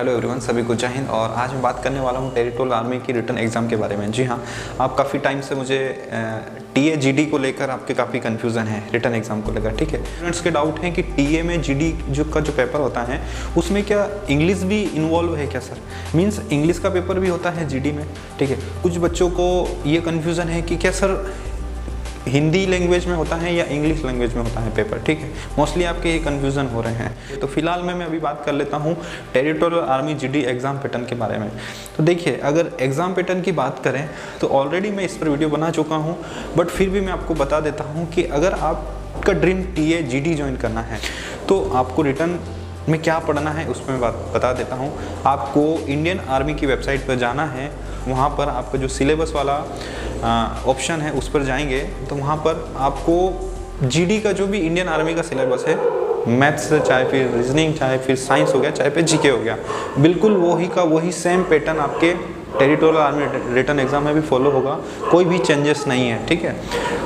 Hello everyone, सभी को जय हिंद। और आज मैं बात करने वाला हूँ टेरिटोरियल आर्मी की रिटन एग्ज़ाम के बारे में। जी हाँ, आप काफ़ी टाइम से मुझे टीए जीडी को लेकर आपके काफ़ी कन्फ्यूज़न है रिटन एग्ज़ाम को लेकर। ठीक है, स्टूडेंट्स के डाउट है कि टीए में जीडी जो पेपर होता है उसमें क्या इंग्लिश भी इन्वॉल्व है क्या सर? मीन्स इंग्लिश का पेपर भी होता है जीडी में। ठीक है, कुछ बच्चों को ये कन्फ्यूज़न है कि क्या सर हिंदी लैंग्वेज में होता है या इंग्लिश लैंग्वेज में होता है पेपर। ठीक है, मोस्टली आपके ये कन्फ्यूज़न हो रहे हैं। तो फिलहाल मैं अभी बात कर लेता हूँ territorial army GD exam pattern के बारे में। तो देखिए, अगर एग्ज़ाम पैटर्न की बात करें तो ऑलरेडी मैं इस पर वीडियो बना चुका हूँ, बट फिर भी मैं आपको बता देता हूँ कि अगर आपका ड्रीम टीए जीडी ज्वाइन करना है तो आपको रिटर्न में क्या पढ़ना है उसमें बता देता हूँ। आपको इंडियन आर्मी की वेबसाइट पर जाना है, वहाँ पर आपका जो सिलेबस वाला ऑप्शन है उस पर जाएंगे तो वहाँ पर आपको जीडी का जो भी इंडियन आर्मी का सिलेबस है, मैथ्स चाहे फिर रीजनिंग, चाहे फिर साइंस हो गया, चाहे फिर जीके हो गया, बिल्कुल वही का वही सेम पैटर्न आपके टेरिटोरियल आर्मी रिटन एग्ज़ाम में भी फॉलो होगा, कोई भी चेंजेस नहीं है। ठीक है,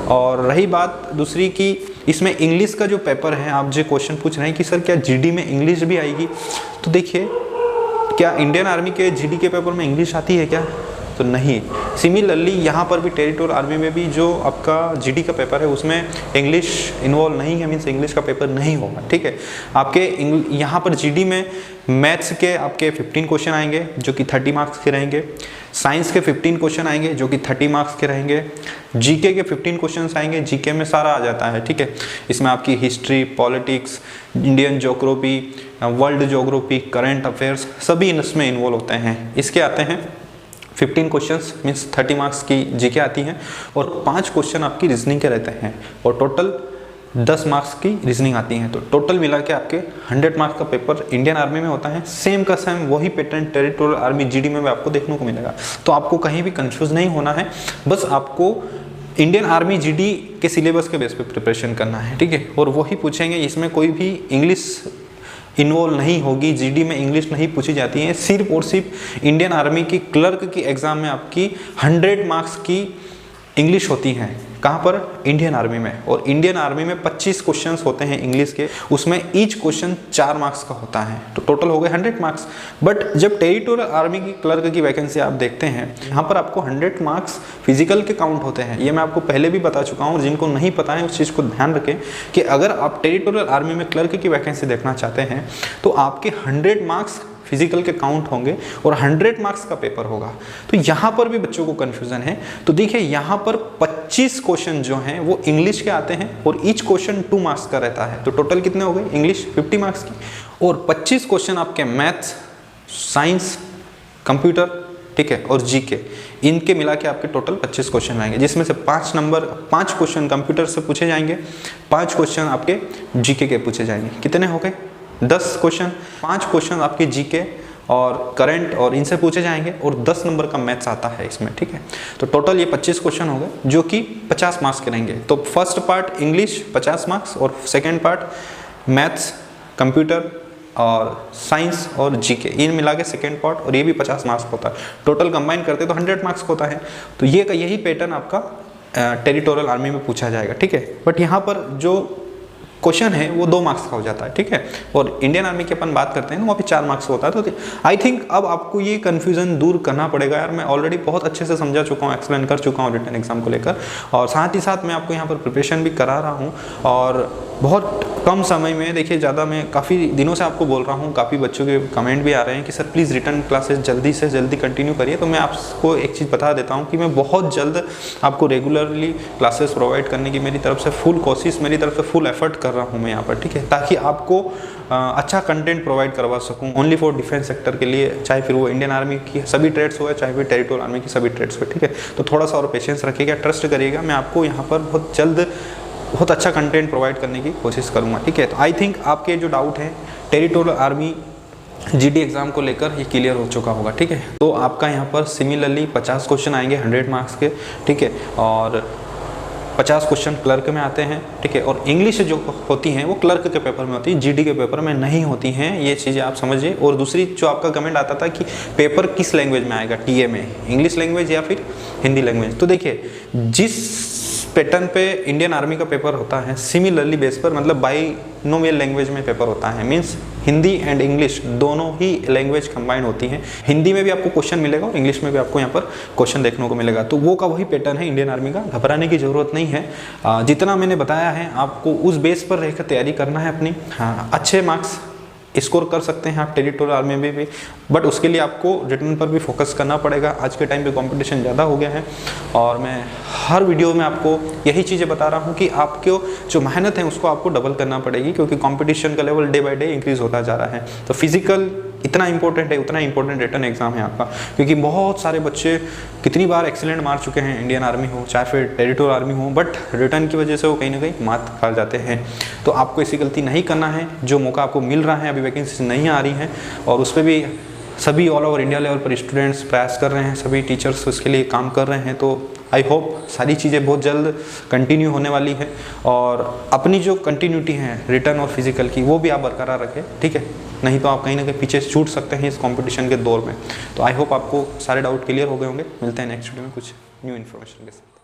और रही बात दूसरी कि इसमें इंग्लिश का जो पेपर है, आप जो क्वेश्चन पूछ रहे हैं कि सर क्या जीडी में इंग्लिश भी आएगी, तो देखिए, क्या इंडियन आर्मी के जीडी के पेपर में इंग्लिश आती है क्या? तो नहीं। सिमिलरली यहाँ पर भी टेरिटोरियल आर्मी में भी जो आपका जीडी का पेपर है उसमें इंग्लिश इन्वॉल्व नहीं है, मीन्स इंग्लिश का पेपर नहीं होगा। ठीक है, आपके यहाँ पर जीडी में मैथ्स के आपके 15 क्वेश्चन आएंगे जो कि 30 मार्क्स के रहेंगे, साइंस के 15 क्वेश्चन आएंगे जो कि 30 मार्क्स के रहेंगे, जीके के 15 क्वेश्चन आएंगे, जीके में सारा आ जाता है। ठीक है, इसमें आपकी history, politics, Indian geography, world geography, current affairs सभी इसमें इन्वॉल्व होते हैं। इसके आते हैं 15 क्वेश्चंस, मीन्स 30 मार्क्स की जीके आती हैं और 5 क्वेश्चन आपकी रीजनिंग के रहते हैं और टोटल 10 मार्क्स की रीजनिंग आती हैं। तो टोटल मिला के आपके 100 मार्क्स का पेपर इंडियन आर्मी में होता है। सेम का सेम वही पैटर्न टेरिटोरियल आर्मी जीडी में भी आपको देखने को मिलेगा। तो आपको कहीं भी कंफ्यूज नहीं होना है, बस आपको इंडियन आर्मी जीडी के सिलेबस के बेस पे प्रिपरेशन करना है। ठीक है, और वही पूछेंगे, इसमें कोई भी इंग्लिश इन्वॉल्व नहीं होगी, जीडी में इंग्लिश नहीं पूछी जाती है। सिर्फ और सिर्फ इंडियन आर्मी की क्लर्क की एग्ज़ाम में आपकी 100 मार्क्स की इंग्लिश होती हैं। कहाँ पर? इंडियन आर्मी में। और इंडियन आर्मी में 25 क्वेश्चंस होते हैं इंग्लिश के, उसमें ईच क्वेश्चन 4 मार्क्स का होता है, तो टोटल हो गए 100 मार्क्स। बट जब टेरिटोरियल आर्मी की क्लर्क की वैकेंसी आप देखते हैं, यहाँ पर आपको 100 मार्क्स फिजिकल के काउंट होते हैं। ये मैं आपको पहले भी बता चुका हूँ, जिनको नहीं पता है उस चीज़ को ध्यान रखें कि अगर आप टेरिटोरियल आर्मी में क्लर्क की वैकेंसी देखना चाहते हैं तो आपके 100 मार्क्स फिजिकल के काउंट होंगे और 100 मार्क्स का पेपर होगा। तो यहाँ पर भी बच्चों को कन्फ्यूजन है। तो देखिए, यहाँ पर 25 क्वेश्चन जो हैं वो इंग्लिश के आते हैं और ईच क्वेश्चन 2 मार्क्स का रहता है। तो टोटल कितने हो गए? इंग्लिश 50 मार्क्स की और 25 क्वेश्चन आपके मैथ्स, साइंस, कंप्यूटर, ठीक है, और जीके, इनके मिला के आपके टोटल 25 क्वेश्चन आएंगे, जिसमें से 5 क्वेश्चन कंप्यूटर से पूछे जाएंगे, 5 क्वेश्चन आपके जीके के पूछे जाएंगे। कितने हो गए? 10 क्वेश्चन। 5 क्वेश्चन आपके जीके और करंट और इनसे पूछे जाएंगे और 10 नंबर का मैथ्स आता है इसमें। ठीक है, तो टोटल ये 25 क्वेश्चन हो गए जो कि 50 मार्क्स के रहेंगे। तो फर्स्ट पार्ट इंग्लिश 50 मार्क्स और सेकेंड पार्ट मैथ्स, कंप्यूटर और साइंस और जीके, इन मिला के सेकेंड पार्ट, और ये भी 50 मार्क्स होता है। टोटल कंबाइन करते तो 100 मार्क्स होता है। तो ये यही पैटर्न आपका टेरिटोरियल आर्मी में पूछा जाएगा। ठीक है, बट यहाँ पर जो क्वेश्चन है वो 2 मार्क्स का हो जाता है। ठीक है, और इंडियन आर्मी की अपन बात करते हैं तो वहाँ पे 4 मार्क्स होता है। तो आई थिंक अब आपको ये कन्फ्यूजन दूर करना पड़ेगा यार। मैं ऑलरेडी बहुत अच्छे से समझा चुका हूँ, एक्सप्लेन कर चुका हूँ रिटन एग्जाम को लेकर, और साथ ही साथ मैं आपको यहाँ पर प्रिपरेशन भी करा रहा हूँ। और बहुत कम समय में, देखिए, ज़्यादा मैं काफ़ी दिनों से आपको बोल रहा हूँ, काफ़ी बच्चों के कमेंट भी आ रहे हैं कि सर प्लीज़ रिटन क्लासेस जल्दी से जल्दी कंटिन्यू करिए। तो मैं आपको एक चीज़ बता देता हूँ कि मैं बहुत जल्द आपको रेगुलरली क्लासेस प्रोवाइड करने की मेरी तरफ से फुल कोशिश, मेरी तरफ से फुल एफर्ट कर रहा हूँ मैं यहाँ पर। ठीक है, ताकि आपको अच्छा कंटेंट प्रोवाइड करवा सकूं ओनली फॉर डिफेंस सेक्टर के लिए, चाहे फिर वो इंडियन आर्मी की सभी ट्रेड्स हो, चाहे फिर टेरिटोरियल आर्मी की सभी ट्रेड्स हो। ठीक है, तो थोड़ा सा और पेशेंस रखिएगा, ट्रस्ट करिएगा, मैं आपको यहाँ पर बहुत जल्द बहुत अच्छा कंटेंट प्रोवाइड करने की कोशिश करूँगा। ठीक है, तो आई थिंक आपके जो डाउट हैं टेरिटोरियल आर्मी जीडी एग्ज़ाम को लेकर ये क्लियर हो चुका होगा। ठीक है, तो आपका यहाँ पर सिमिलरली 50 क्वेश्चन आएंगे 100 मार्क्स के। ठीक है, और 50 क्वेश्चन क्लर्क में आते हैं। ठीक है, और इंग्लिश जो होती हैं वो क्लर्क के पेपर में होती है, जीडी के पेपर में नहीं होती हैं। ये चीज़ें आप समझिए। और दूसरी जो आपका कमेंट आता था कि पेपर किस लैंग्वेज में आएगा टीए में, इंग्लिश लैंग्वेज या फिर हिंदी लैंग्वेज, तो देखिए, जिस पैटर्न पे इंडियन आर्मी का पेपर होता है सिमिलरली बेस पर, मतलब बाइनोमियल लैंग्वेज में पेपर होता है, मीन्स हिंदी एंड इंग्लिश दोनों ही लैंग्वेज कंबाइन होती हैं। हिंदी में भी आपको क्वेश्चन मिलेगा और इंग्लिश में भी आपको यहाँ पर क्वेश्चन देखने को मिलेगा। तो वो का वही पैटर्न है इंडियन आर्मी का, घबराने की ज़रूरत नहीं है। जितना मैंने बताया है आपको उस बेस पर रहकर तैयारी करना है अपनी। हाँ, अच्छे मार्क्स स्कोर कर सकते हैं आप टेरिटोरियल आर्मी में भी, बट उसके लिए आपको रिटर्न पर भी फोकस करना पड़ेगा। आज के टाइम पे कंपटीशन ज़्यादा हो गया है और मैं हर वीडियो में आपको यही चीज़ें बता रहा हूँ कि आपको जो मेहनत है उसको आपको डबल करना पड़ेगी, क्योंकि कंपटीशन का level day by day increase होता जा रहा है। तो फिजिकल इतना इंपॉर्टेंट है, उतना इंपॉर्टेंट रिटर्न एग्जाम है आपका, क्योंकि बहुत सारे बच्चे कितनी बार एक्सीलेंट मार चुके हैं, इंडियन आर्मी हो चाहे फिर टेरिटोरियल आर्मी हो, बट रिटर्न की वजह से वो कहीं ना कहीं मात खा जाते हैं। तो आपको ऐसी गलती नहीं करना है। जो मौका आपको मिल रहा है, अभी वैकेंसी नहीं आ रही है और उस पर भी सभी ऑल ओवर इंडिया लेवल पर स्टूडेंट्स प्रयास कर रहे हैं, सभी टीचर्स उसके लिए काम कर रहे हैं। तो आई होप सारी चीज़ें बहुत जल्द कंटिन्यू होने वाली है और अपनी जो कंटिन्यूटी है रिटर्न और फिजिकल की वो भी आप बरकरार रखें, ठीक है। नहीं तो आप कहीं ना कहीं पीछे छूट सकते हैं इस कंपटीशन के दौर में। तो आई होप आपको सारे डाउट क्लियर हो गए होंगे। मिलते हैं नेक्स्ट वीडियो में कुछ न्यू इन्फॉर्मेशन के साथ।